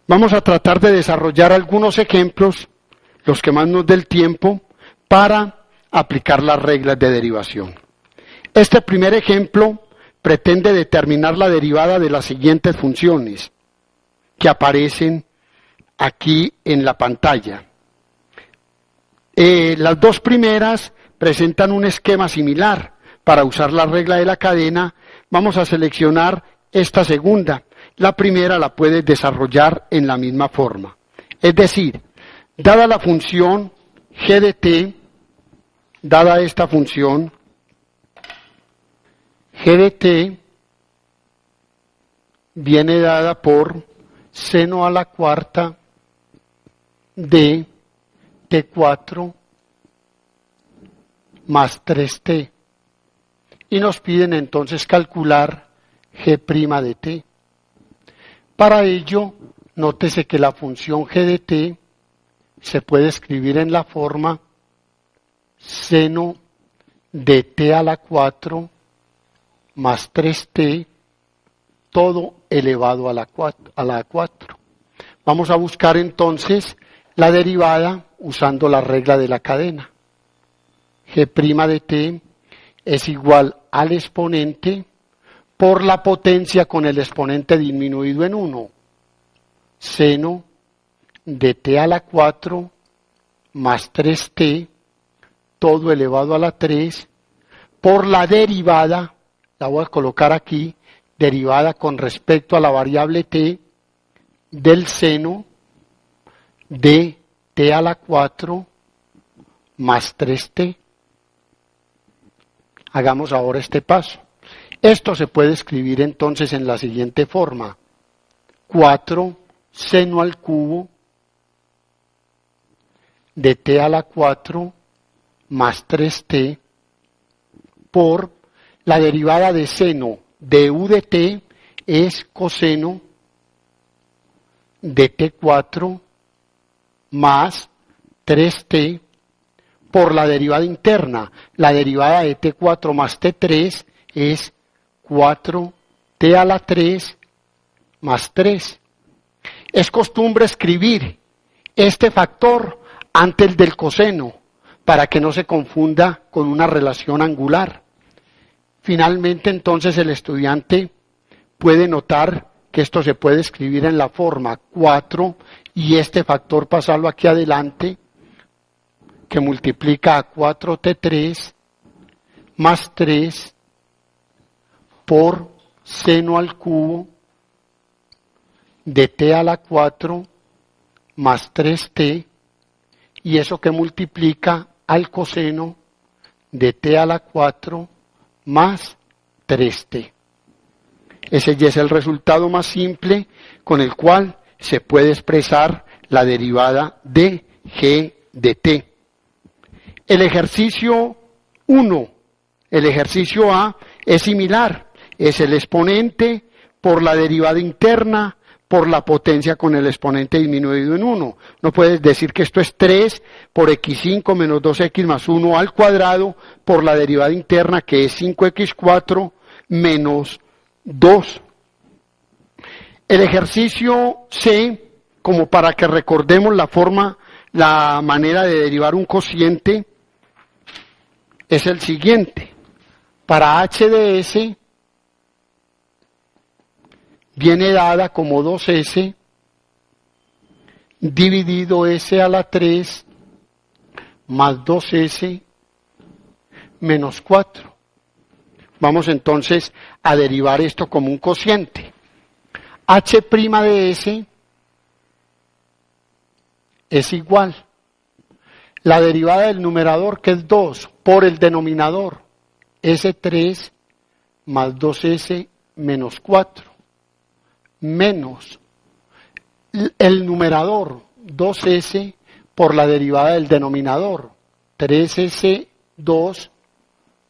Vamos a tratar de desarrollar algunos ejemplos, los que más nos dé el tiempo, para aplicar las reglas de derivación. Este primer ejemplo pretende determinar la derivada de las siguientes funciones que aparecen aquí en la pantalla. Las dos primeras presentan un esquema similar. Para usar la regla de la cadena, vamos a seleccionar esta segunda. La primera la puedes desarrollar en la misma forma. Es decir, dada la función g de t, dada esta función g de t, viene dada por seno a la cuarta de t4 más 3t. Y nos piden entonces calcular g' de t. Para ello, nótese que la función g de t se puede escribir en la forma seno de t a la 4 más 3t, todo elevado a la 4. Vamos a buscar entonces la derivada usando la regla de la cadena. G' de t es igual al exponente por la potencia con el exponente disminuido en 1. Seno de t a la 4 más 3t, todo elevado a la 3, por la derivada, la voy a colocar aquí, derivada con respecto a la variable t, del seno de t a la 4 más 3t. Hagamos ahora este paso. Esto se puede escribir entonces en la siguiente forma. 4 seno al cubo de t a la 4 más 3t por la derivada de seno de u de t es coseno de t4 más 3t por la derivada interna. La derivada de t4 más t3 es 4t a la 3 más 3. Es costumbre escribir este factor antes del coseno para que no se confunda con una relación angular. Finalmente, entonces, el estudiante puede notar que esto se puede escribir en la forma 4 y este factor pasarlo aquí adelante, que multiplica a 4t3 más 3 por seno al cubo de t a la 4 más 3t, y eso que multiplica al coseno de t a la 4 más 3t. Ese ya es el resultado más simple con el cual se puede expresar la derivada de g de t. El ejercicio 1, el ejercicio A, es similar. Es el exponente por la derivada interna por la potencia con el exponente disminuido en 1. No puedes decir que esto es 3 por x5 menos 2x más 1 al cuadrado por la derivada interna, que es 5x4 menos 2. El ejercicio C, como para que recordemos la manera de derivar un cociente, es el siguiente. Para h de s viene dada como 2s dividido s a la 3 más 2s menos 4. Vamos entonces a derivar esto como un cociente. h' de s es igual. La derivada del numerador, que es 2, por el denominador, s3 más 2s menos 4. Menos el numerador 2s por la derivada del denominador 3s2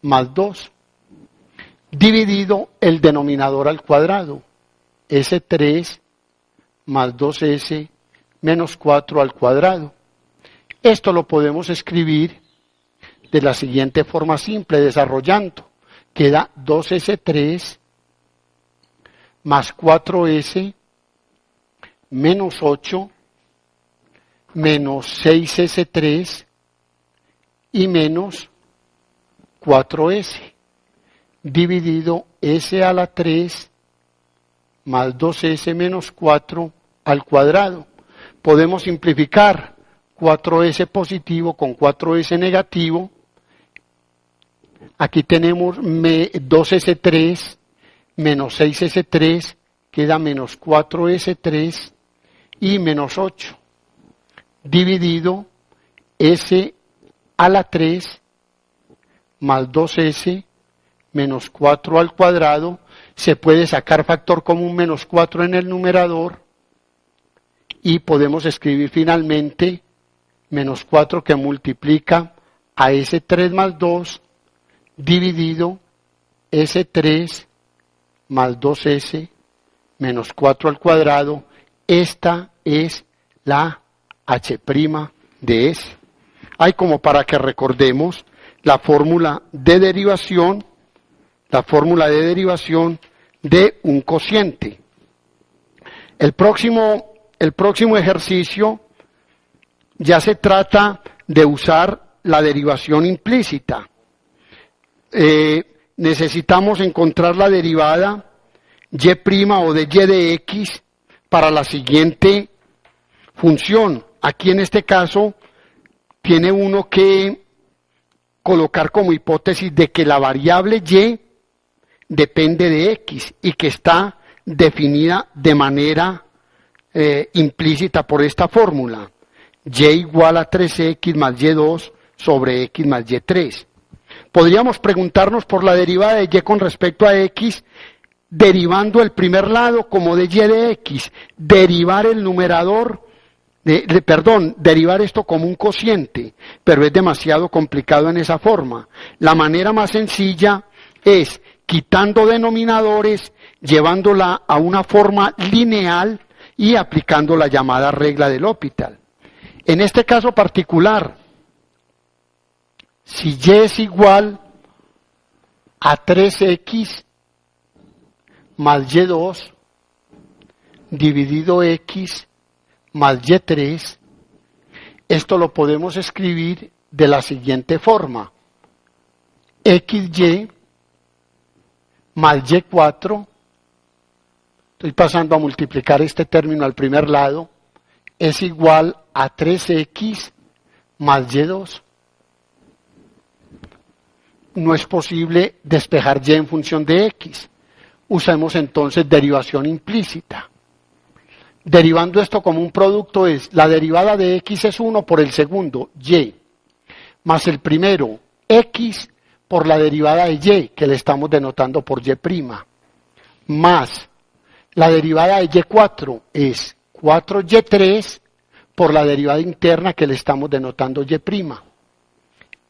más 2 dividido el denominador al cuadrado s3 más 2s menos 4 al cuadrado. Esto lo podemos escribir de la siguiente forma simple, desarrollando. Queda 2s3 más 4s menos 8 menos 6s3 y menos 4s dividido s a la 3 más 2s menos 4 al cuadrado. Podemos simplificar 4s positivo con 4s negativo. Aquí tenemos 2s3 menos 6s3, queda menos 4s3 y menos 8, dividido s a la 3 más 2s menos 4 al cuadrado. Se puede sacar factor común menos 4 en el numerador y podemos escribir finalmente menos 4 que multiplica a s3 más 2 dividido s3 más 2s menos 4 al cuadrado. Esta es la h' de s. Hay como para que recordemos la fórmula de derivación, de un cociente. El próximo ejercicio ya se trata de usar la derivación implícita. Necesitamos encontrar la derivada y' o de y de x para la siguiente función. Aquí en este caso tiene uno que colocar como hipótesis de que la variable y depende de x y que está definida de manera implícita por esta fórmula. Y igual a 3x más y2 sobre x más y3. Podríamos preguntarnos por la derivada de y con respecto a x, derivando el primer lado como de y de x, derivar el numerador, derivar esto como un cociente, pero es demasiado complicado en esa forma. La manera más sencilla es quitando denominadores, llevándola a una forma lineal y aplicando la llamada regla de L'Hopital. En este caso particular, si y es igual a 3x más y2 dividido x más y3, esto lo podemos escribir de la siguiente forma: xy más y4, estoy pasando a multiplicar este término al primer lado, es igual a 3x más y2. No es posible despejar y en función de x. Usemos entonces derivación implícita. Derivando esto como un producto es, la derivada de x es 1 por el segundo, y, más el primero, x por la derivada de y, que le estamos denotando por y', más la derivada de y4 es 4y3 por la derivada interna que le estamos denotando y'.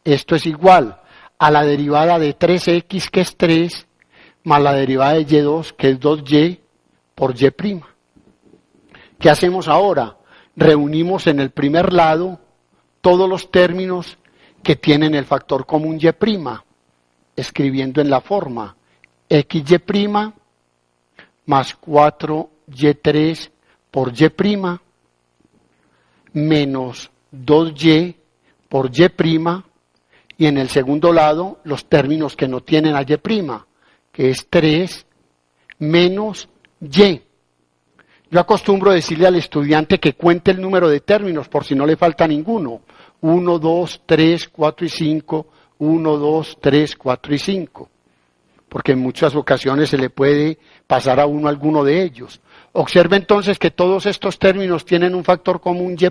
Esto es igual a la derivada de 3x, que es 3, más la derivada de y2, que es 2y, por y'. ¿Qué hacemos ahora? Reunimos en el primer lado todos los términos que tienen el factor común y', escribiendo en la forma xy más 4y3 por y' menos 2y por y', y en el segundo lado los términos que no tienen a y', que es 3 menos y. Yo acostumbro decirle al estudiante que cuente el número de términos por si no le falta ninguno. 1, 2, 3, 4 y 5, 1, 2, 3, 4 y 5. Porque en muchas ocasiones se le puede pasar a uno alguno de ellos. Observe entonces que todos estos términos tienen un factor común y',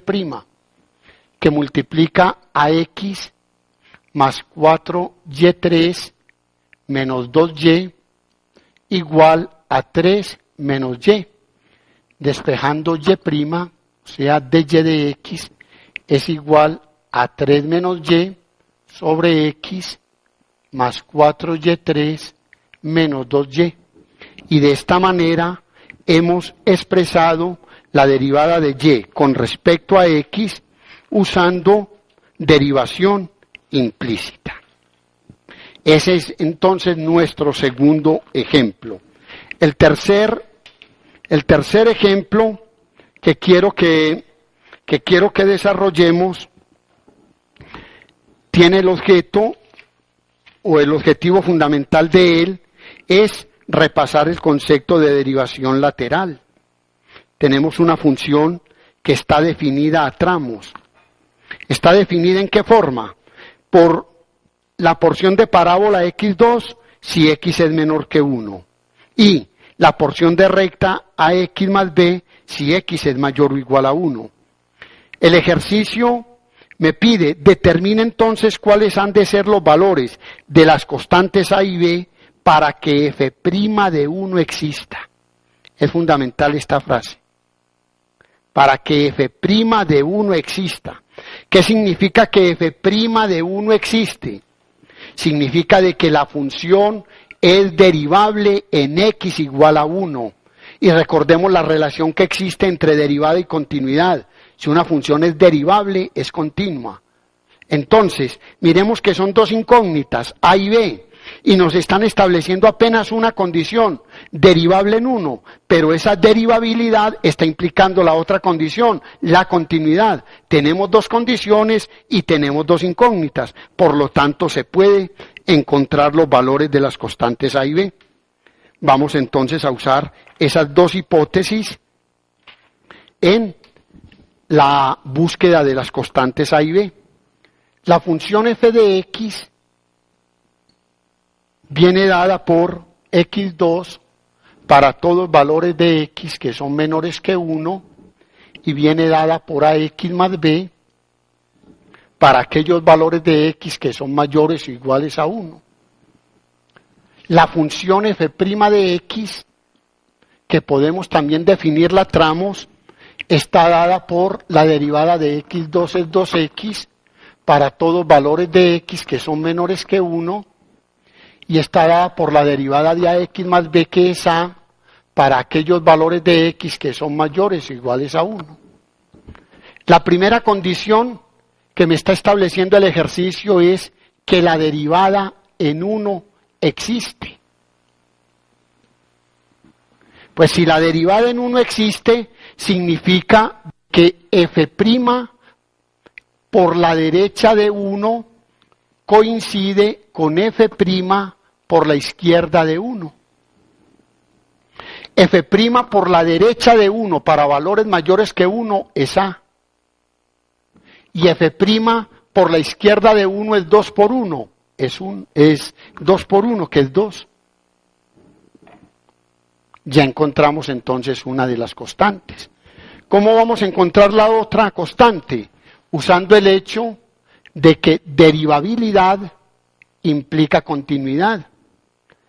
que multiplica a x más 4y3 menos 2y igual a 3 menos y. Despejando y', o sea, dy de x es igual a 3 menos y sobre x más 4y3 menos 2y. Y de esta manera hemos expresado la derivada de y con respecto a x usando derivación implícita. Ese es entonces nuestro segundo ejemplo. El tercer ejemplo que quiero que desarrollemos tiene el objeto o el objetivo fundamental de él es repasar el concepto de derivación lateral. Tenemos una función que está definida a tramos. ¿Está definida en qué forma? Por la porción de parábola x2 si x es menor que 1 y la porción de recta ax más b si x es mayor o igual a 1. El ejercicio me pide, determina entonces cuáles han de ser los valores de las constantes a y b para que f' de 1 exista. Es fundamental esta frase. Para que f' de 1 exista. ¿Qué significa que f' de 1 existe? Significa de que la función es derivable en x igual a 1. Y recordemos la relación que existe entre derivada y continuidad. Si una función es derivable, es continua. Entonces, miremos que son dos incógnitas, a y b, y nos están estableciendo apenas una condición, derivable en 1, pero esa derivabilidad está implicando la otra condición, la continuidad. Tenemos dos condiciones y tenemos dos incógnitas, por lo tanto se puede encontrar los valores de las constantes a y b. Vamos entonces a usar esas dos hipótesis en la búsqueda de las constantes a y b. La función f de x viene dada por x2 para todos valores de x que son menores que 1 y viene dada por ax más b para aquellos valores de x que son mayores o iguales a 1. La función f' de x, que podemos también definirla a tramos, está dada por la derivada de x2 es 2x para todos valores de x que son menores que 1 y está dada por la derivada de ax más b que es a para aquellos valores de x que son mayores o iguales a 1. La primera condición que me está estableciendo el ejercicio es que la derivada en 1 existe. Pues si la derivada en 1 existe, significa que f' por la derecha de 1 coincide con f' por la izquierda de 1. F' por la derecha de 1 para valores mayores que 1 es A. Y f' por la izquierda de 1 es 2 por 1. Es 2 por 1, que es 2. Ya encontramos entonces una de las constantes. ¿Cómo vamos a encontrar la otra constante? Usando el hecho de que derivabilidad implica continuidad.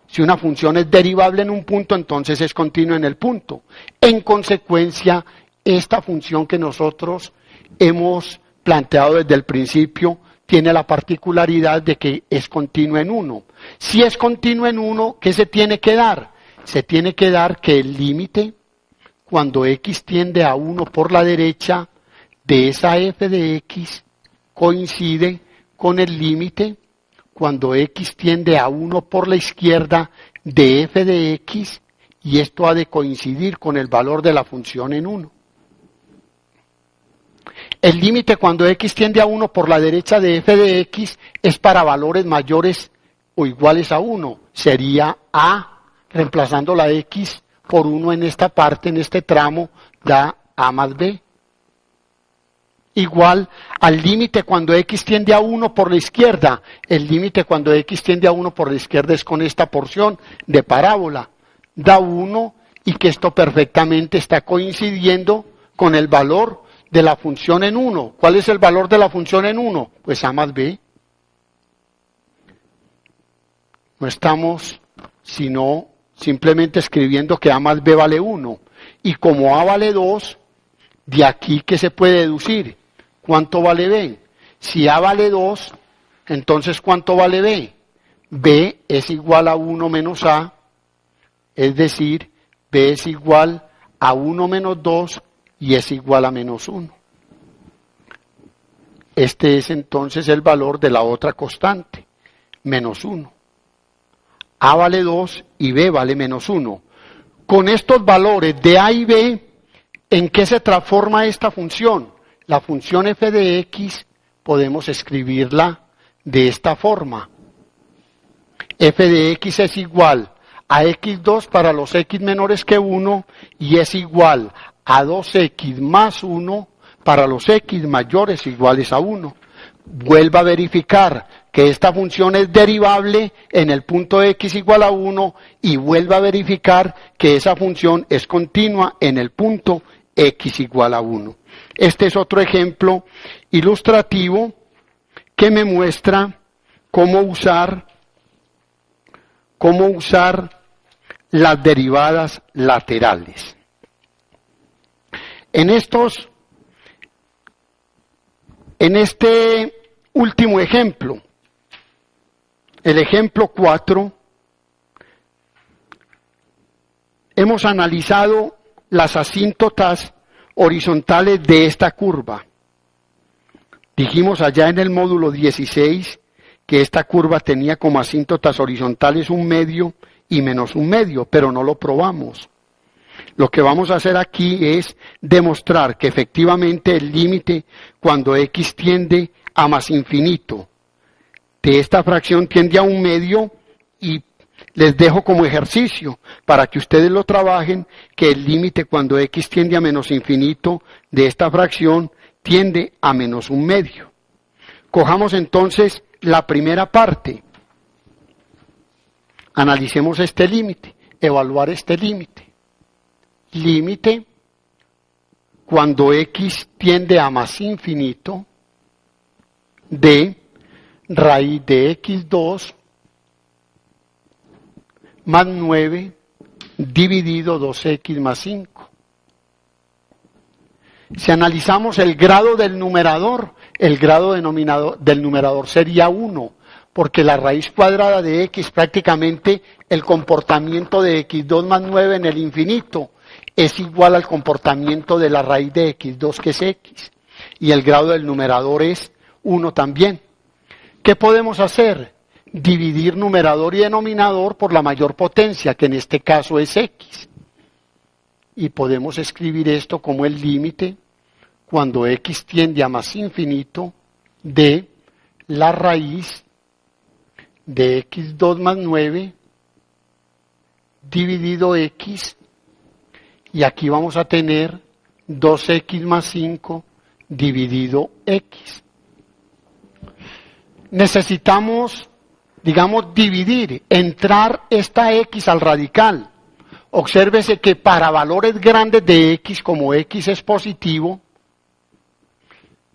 Si una función es derivable en un punto, entonces es continua en el punto. En consecuencia, esta función que nosotros hemos planteado desde el principio tiene la particularidad de que es continua en 1. Si es continua en 1, ¿qué se tiene que dar? Se tiene que dar que el límite, cuando x tiende a 1 por la derecha, de esa f de x coincide con el límite cuando x tiende a 1 por la izquierda de f de x, y esto ha de coincidir con el valor de la función en 1. El límite cuando x tiende a 1 por la derecha de f de x es para valores mayores o iguales a 1. Sería a, reemplazando la x por 1 en esta parte, en este tramo, da a más b. Igual al límite cuando x tiende a 1 por la izquierda. El límite cuando x tiende a 1 por la izquierda es con esta porción de parábola. Da 1 y que esto perfectamente está coincidiendo con el valor de la función en 1. ¿Cuál es el valor de la función en 1? Pues a más b. No estamos sino simplemente escribiendo que a más b vale 1. Y como a vale 2, de aquí, ¿qué se puede deducir? ¿Cuánto vale b? Si a vale 2, entonces ¿cuánto vale b? b es igual a 1 menos a, es decir, b es igual a 1 menos 2 y es igual a menos 1. Este es entonces el valor de la otra constante, menos 1. A vale 2 y b vale menos 1. Con estos valores de a y b, ¿En qué se transforma esta función? La función f de x podemos escribirla de esta forma. F de x es igual a x2 para los x menores que 1 y es igual a 2x más 1 para los x mayores iguales a 1. Vuelva a verificar que esta función es derivable en el punto x igual a 1 y vuelva a verificar que esa función es continua en el punto x igual a 1. Este es otro ejemplo ilustrativo que me muestra cómo usar las derivadas laterales. En este último ejemplo, el ejemplo 4, hemos analizado las asíntotas horizontales de esta curva. Dijimos allá en el módulo 16 que esta curva tenía como asíntotas horizontales 1/2 y menos 1/2, pero no lo probamos. Lo que vamos a hacer aquí es demostrar que efectivamente el límite cuando x tiende a más infinito de esta fracción tiende a 1/2 y les dejo como ejercicio para que ustedes lo trabajen que el límite cuando x tiende a menos infinito de esta fracción tiende a menos 1/2. Cojamos entonces la primera parte. Analicemos este límite, evaluar este límite. Límite cuando x tiende a más infinito de raíz de x2 más 9 dividido 2x más 5. Si analizamos el grado del numerador, el grado del numerador sería 1, porque la raíz cuadrada de x, prácticamente el comportamiento de x2 más 9 en el infinito, es igual al comportamiento de la raíz de x2, que es x. Y el grado del numerador es 1 también. ¿Qué podemos hacer? Dividir numerador y denominador por la mayor potencia, que en este caso es x. Y podemos escribir esto como el límite cuando x tiende a más infinito de la raíz de x2 más 9 dividido x, y aquí vamos a tener 2x más 5 dividido x. Necesitamos, dividir, entrar esta x al radical. Obsérvese que para valores grandes de x, como x es positivo,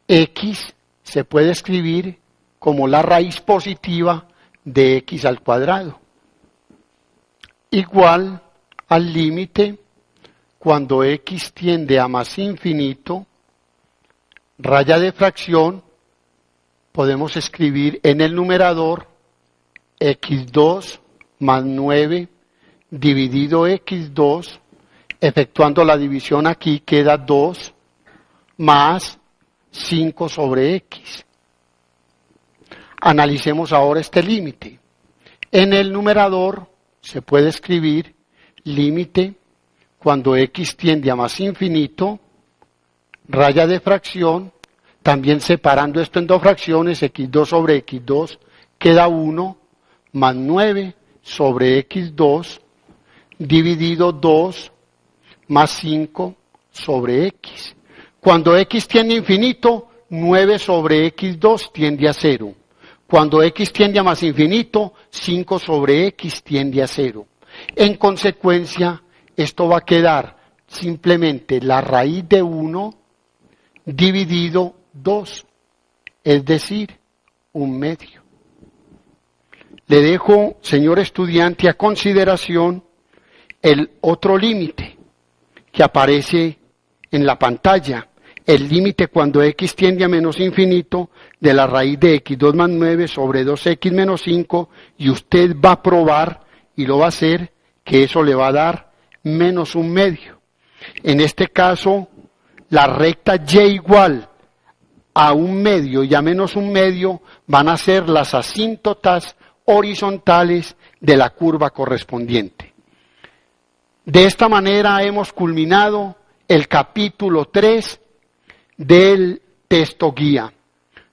x se puede escribir como la raíz positiva de x al cuadrado, igual al límite cuando x tiende a más infinito, raya de fracción, podemos escribir en el numerador x2 más 9 dividido x2, efectuando la división aquí queda 2 más 5 sobre x. Analicemos ahora este límite. En el numerador se puede escribir límite cuando x tiende a más infinito, raya de fracción, también separando esto en dos fracciones, x2 sobre x2 queda 1, más 9 sobre x2, dividido 2, más 5 sobre x. Cuando x tiende a infinito, 9 sobre x2 tiende a 0. Cuando x tiende a más infinito, 5 sobre x tiende a 0. En consecuencia, esto va a quedar simplemente la raíz de 1 dividido 2, es decir, 1/2. Le dejo, señor estudiante, a consideración el otro límite que aparece en la pantalla. El límite cuando x tiende a menos infinito de la raíz de x2 más 9 sobre 2x menos 5, y usted va a probar, y lo va a hacer, que eso le va a dar menos 1/2. En este caso, la recta y igual a 1/2 y a menos 1/2 van a ser las asíntotas horizontales de la curva correspondiente. De esta manera hemos culminado el capítulo 3 del texto guía.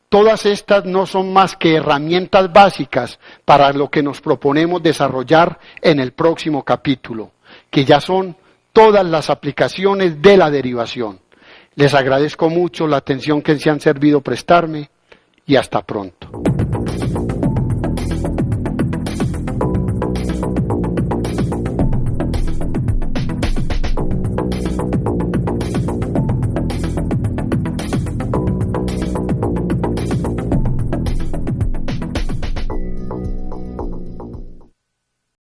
Todas estas no son más que herramientas básicas para lo que nos proponemos desarrollar en el próximo capítulo, que ya son todas las aplicaciones de la derivación. Les agradezco mucho la atención que se han servido prestarme y hasta pronto.